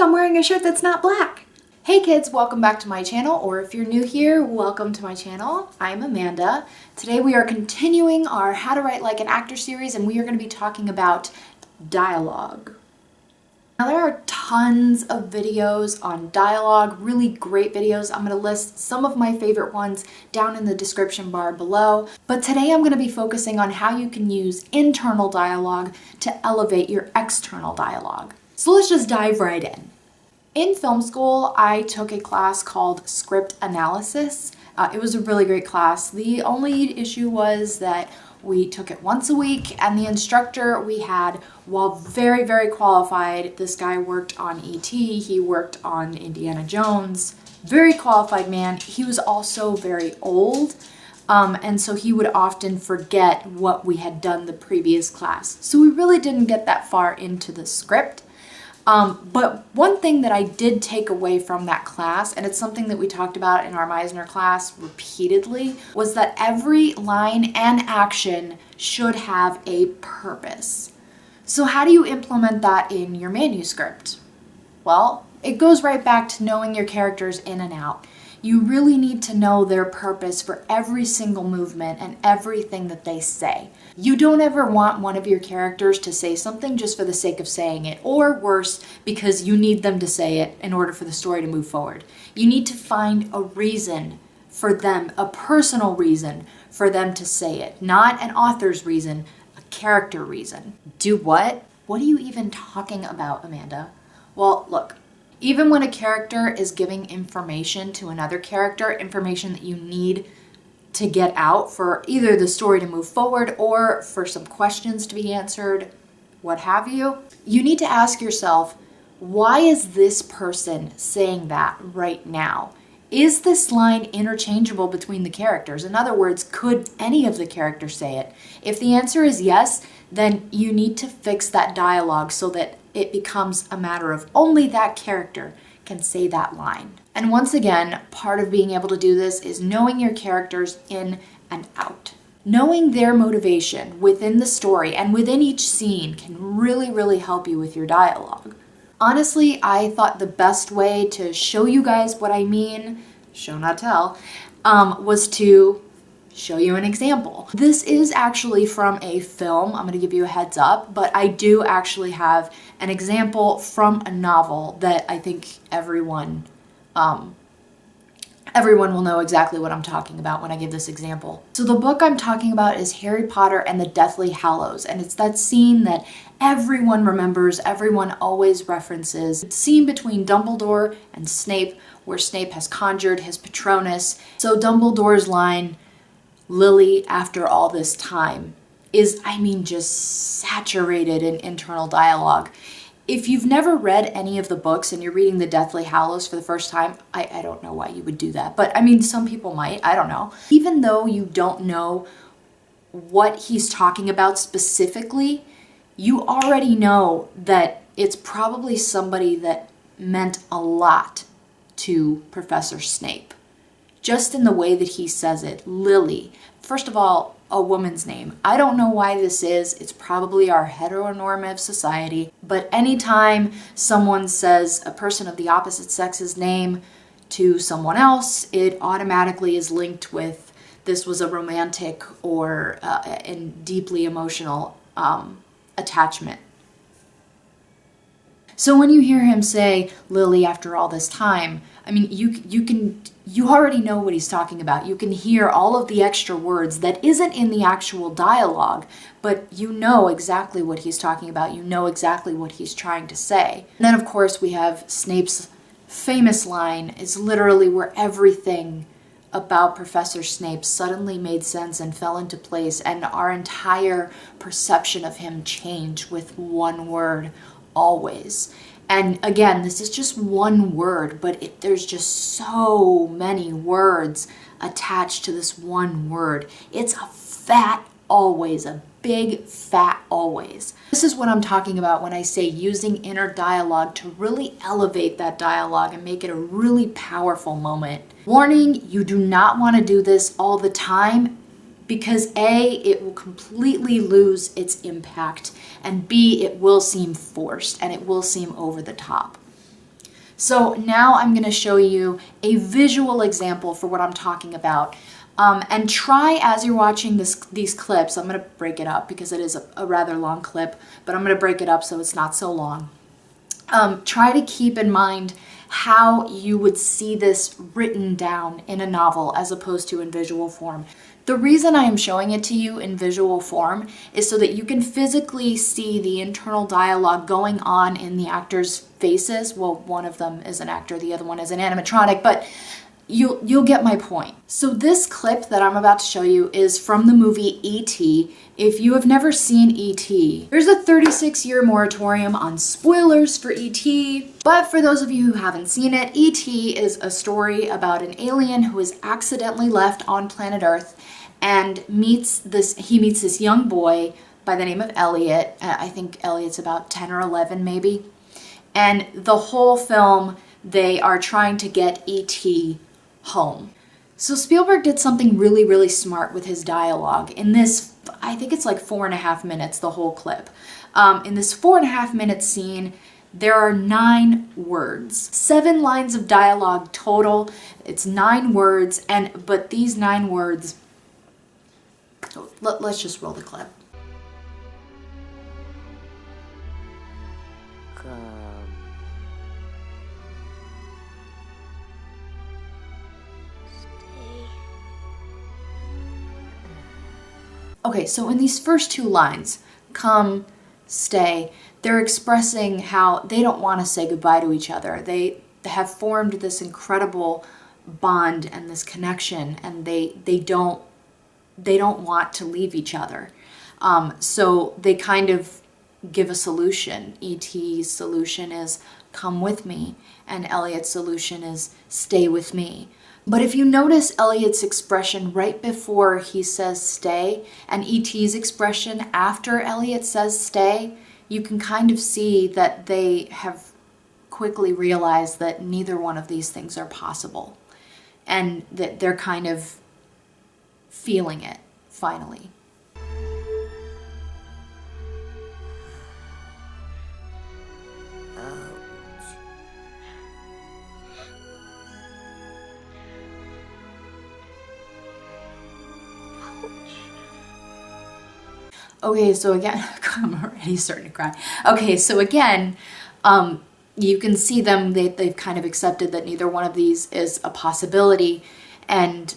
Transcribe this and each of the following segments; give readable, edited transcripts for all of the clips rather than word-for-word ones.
look, I'm wearing a shirt that's not black. Hey kids, welcome back to my channel, or if you're new here, welcome to my channel. I'm Amanda. Today we are continuing our How to Write Like an Actor series, and we are going to be talking about dialogue. Now there are tons of videos on dialogue, really great videos. I'm going to list some of my favorite ones down in the description bar below. But today I'm going to be focusing on how you can use internal dialogue to elevate your external dialogue. So let's just dive right in. In film school, I took a class called Script Analysis. It was a really great class. The only issue was that we took it once a week, and the instructor we had, while very, very qualified, this guy worked on E.T., he worked on Indiana Jones, very qualified man. He was also very old, and so he would often forget what we had done the previous class. So we really didn't get that far into the script. But one thing that I did take away from that class, and it's something that we talked about in our Meisner class repeatedly, was that every line and action should have a purpose. So how do you implement that in your manuscript? Well, it goes right back to knowing your characters in and out. You really need to know their purpose for every single movement and everything that they say. You don't ever want one of your characters to say something just for the sake of saying it, or worse, because you need them to say it in order for the story to move forward. You need to find a reason for them, a personal reason for them to say it, not an author's reason, a character reason. Do what? What are you even talking about, Amanda? Well, look. Even when a character is giving information to another character, information that you need to get out for either the story to move forward or for some questions to be answered, what have you, you need to ask yourself, why is this person saying that right now? Is this line interchangeable between the characters? In other words, could any of the characters say it? If the answer is yes, then you need to fix that dialogue so that it becomes a matter of only that character can say that line. And once again, part of being able to do this is knowing your characters in and out. Knowing their motivation within the story and within each scene can really, really help you with your dialogue. Honestly, I thought the best way to show you guys what I mean, show not tell, was to show you an example. This is actually from a film. I'm going to give you a heads up, but I do actually have an example from a novel that I think everyone will know exactly what I'm talking about when I give this example. So the book I'm talking about is Harry Potter and the Deathly Hallows, and it's that scene that everyone remembers, everyone always references. It's the scene between Dumbledore and Snape, where Snape has conjured his Patronus. So Dumbledore's line, "Lily, after all this time," is, just saturated in internal dialogue. If you've never read any of the books and you're reading The Deathly Hallows for the first time, I don't know why you would do that, but some people might, I don't know. Even though you don't know what he's talking about specifically, you already know that it's probably somebody that meant a lot to Professor Snape. Just in the way that he says it, Lily. First of all, a woman's name. I don't know why this is. It's probably our heteronormative society. But anytime someone says a person of the opposite sex's name to someone else, it automatically is linked with this was a romantic or and deeply emotional attachment. So when you hear him say, "Lily, after all this time," you already know what he's talking about. You can hear all of the extra words that isn't in the actual dialogue, but you know exactly what he's talking about. You know exactly what he's trying to say. And then, of course, we have Snape's famous line, is literally where everything about Professor Snape suddenly made sense and fell into place, and our entire perception of him changed with one word, always. And again, this is just one word, but there's just so many words attached to this one word. It's a fat always, a big fat always. This is what I'm talking about when I say using inner dialogue to really elevate that dialogue and make it a really powerful moment. Warning, you do not want to do this all the time, because A, it will completely lose its impact, and B, it will seem forced and it will seem over the top. So now I'm going to show you a visual example for what I'm talking about. And try, as you're watching these clips, I'm going to break it up because it is a rather long clip, but I'm going to break it up so it's not so long. Try to keep in mind how you would see this written down in a novel as opposed to in visual form. The reason I am showing it to you in visual form is so that you can physically see the internal dialogue going on in the actors' faces. Well, one of them is an actor, the other one is an animatronic, but you'll get my point. So this clip that I'm about to show you is from the movie E.T. If you have never seen E.T., there's a 36-year moratorium on spoilers for E.T., but for those of you who haven't seen it, E.T. is a story about an alien who is accidentally left on planet Earth and meets this young boy by the name of Elliot. I think Elliot's about 10 or 11 maybe. And the whole film, they are trying to get E.T. home. So Spielberg did something really, really smart with his dialogue. In this, I think it's like 4.5 minutes, the whole clip. In this 4.5 minute scene, there are 9 words. 7 lines of dialogue total. It's 9 words, but these 9 words, so let's just roll the clip. Okay, so in these first 2 lines, come, stay, they're expressing how they don't want to say goodbye to each other. They have formed this incredible bond and this connection, and they don't want to leave each other. So they kind of give a solution. E.T.'s solution is come with me, and Elliot's solution is stay with me. But if you notice Elliot's expression right before he says stay and E.T.'s expression after Elliot says stay, you can kind of see that they have quickly realized that neither one of these things are possible and that they're kind of feeling it finally. Okay, so again, I'm already starting to cry. Okay, so again, you can see them, they've kind of accepted that neither one of these is a possibility. And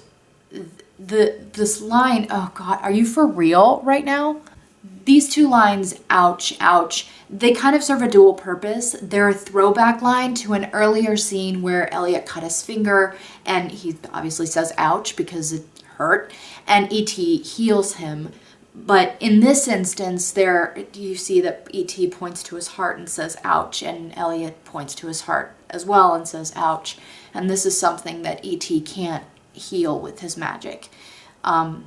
this line, oh God, are you for real right now? These 2 lines, ouch, ouch, they kind of serve a dual purpose. They're a throwback line to an earlier scene where Elliot cut his finger and he obviously says ouch because it hurt, and E.T. heals him. But in this instance, you see that E.T. points to his heart and says ouch, and Elliot points to his heart as well and says ouch. And this is something that E.T. can't heal with his magic. And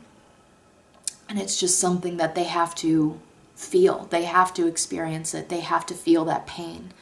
it's just something that they have to feel. They have to experience it. They have to feel that pain.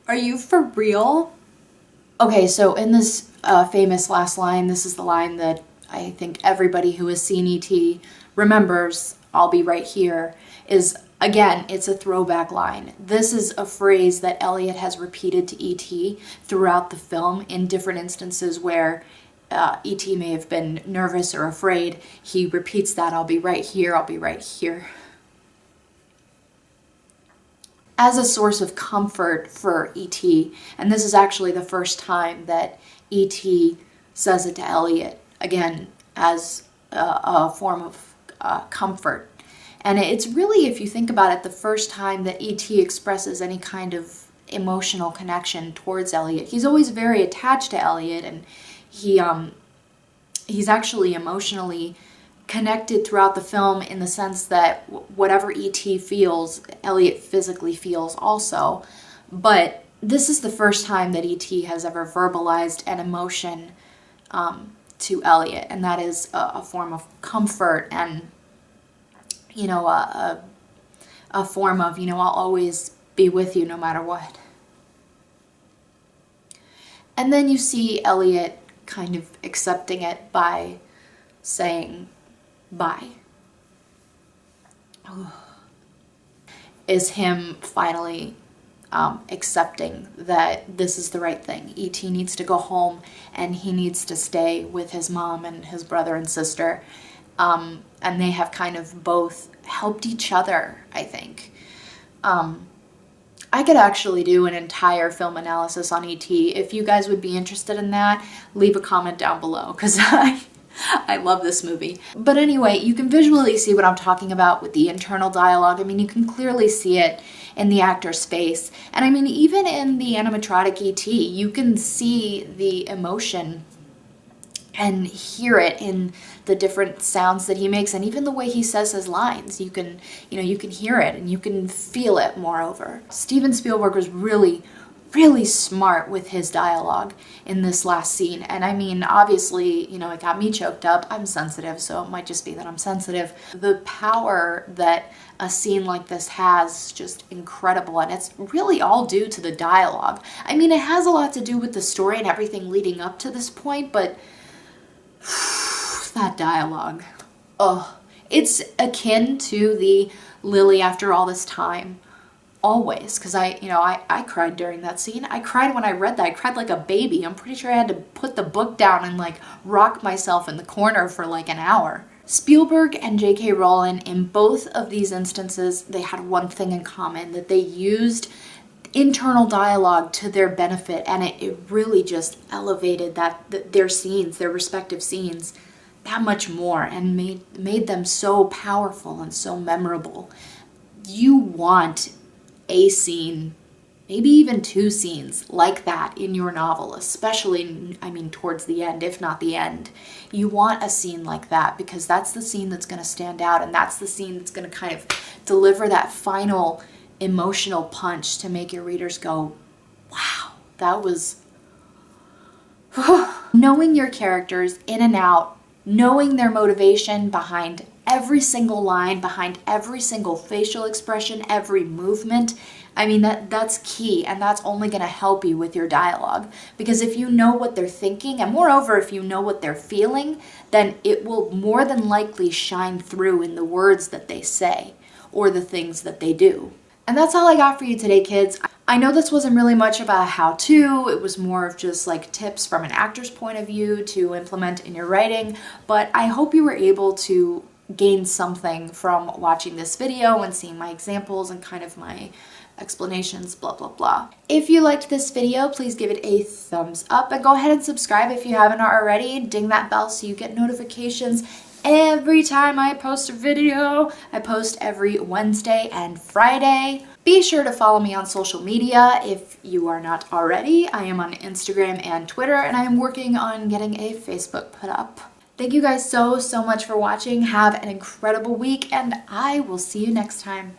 Are you for real? Okay, so in this famous last line, this is the line that I think everybody who has seen E.T. remembers, I'll be right here, is, again, it's a throwback line. This is a phrase that Elliot has repeated to E.T. throughout the film in different instances where E.T. may have been nervous or afraid. He repeats that, I'll be right here, I'll be right here, as a source of comfort for E.T. And this is actually the first time that E.T. says it to Elliot, again, as a form of comfort. And it's really, if you think about it, the first time that E.T. expresses any kind of emotional connection towards Elliot. He's always very attached to Elliot, and he's actually emotionally connected throughout the film in the sense that whatever E.T. feels, Elliot physically feels also. But this is the first time that E.T. has ever verbalized an emotion to Elliot, and that is a form of comfort and, you know, a form of, you know, I'll always be with you no matter what. And then you see Elliot kind of accepting it by saying bye. Is him finally accepting that this is the right thing. E.T. needs to go home and he needs to stay with his mom and his brother and sister. And they have kind of both helped each other, I think. I could actually do an entire film analysis on E.T. If you guys would be interested in that, leave a comment down below, because I love this movie. But anyway, you can visually see what I'm talking about with the internal dialogue. I mean, you can clearly see it in the actor's face. And I mean, even in the animatronic E.T., you can see the emotion and hear it in the different sounds that he makes, and even the way he says his lines. You can hear it and you can feel it, moreover. Steven Spielberg was really smart with his dialogue in this last scene. And I mean, obviously, you know, it got me choked up. I'm sensitive, so it might just be that I'm sensitive. The power that a scene like this has is just incredible, and it's really all due to the dialogue. I mean, it has a lot to do with the story and everything leading up to this point, but that dialogue, it's akin to the Lily after all this time. Always, because I cried during that scene. I cried when I read that. I cried like a baby. I'm pretty sure I had to put the book down and like rock myself in the corner for like an hour. Spielberg and J.K. Rowling, in both of these instances, they had one thing in common, that they used internal dialogue to their benefit, and it really just elevated their scenes, their respective scenes, that much more, and made them so powerful and so memorable. You want a scene, maybe even two scenes like that in your novel, especially, I mean, towards the end, if not the end. You want a scene like that, because that's the scene that's going to stand out, and that's the scene that's going to kind of deliver that final emotional punch to make your readers go, wow, that was... Knowing your characters in and out, knowing their motivation behind every single line, behind every single facial expression, every movement, I mean, that's key, and that's only going to help you with your dialogue. Because if you know what they're thinking, and moreover, if you know what they're feeling, then it will more than likely shine through in the words that they say or the things that they do. And that's all I got for you today, kids. I know this wasn't really much about a how-to. It was more of just like tips from an actor's point of view to implement in your writing, but I hope you were able to gain something from watching this video and seeing my examples and kind of my explanations, blah, blah, blah. If you liked this video, please give it a thumbs up and go ahead and subscribe if you haven't already. Ding that bell so you get notifications every time I post a video. I post every Wednesday and Friday. Be sure to follow me on social media if you are not already. I am on Instagram and Twitter, and I am working on getting a Facebook put up. Thank you guys so much for watching. Have an incredible week, and I will see you next time.